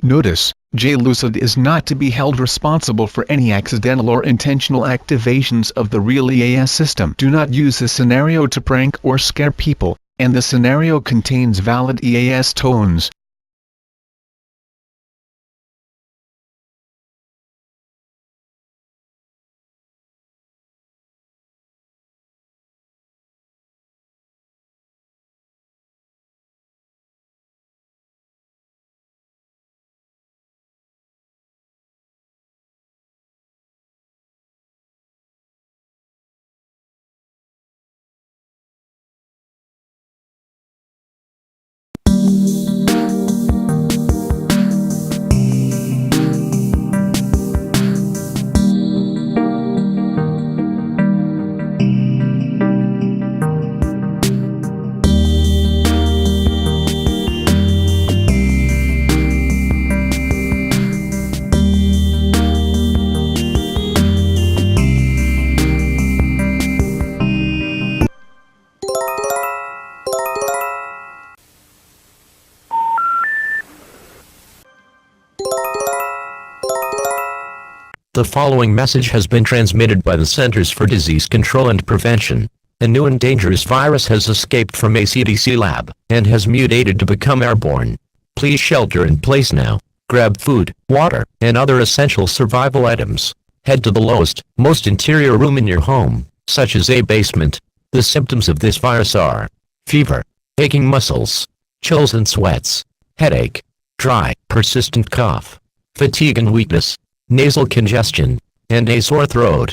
Notice, J-Lucid is not to be held responsible for any accidental or intentional activations of the real EAS system. Do not use this scenario to prank or scare people, and the scenario contains valid EAS tones. The following message has been transmitted by the Centers for Disease Control and Prevention. A new and dangerous virus has escaped from a CDC lab and has mutated to become airborne. Please shelter in place now. Grab food, water, and other essential survival items. Head to the lowest, most interior room in your home, such as a basement. The symptoms of this virus are fever, aching muscles, chills and sweats, headache, dry, persistent cough, fatigue and weakness, nasal congestion, and a sore throat.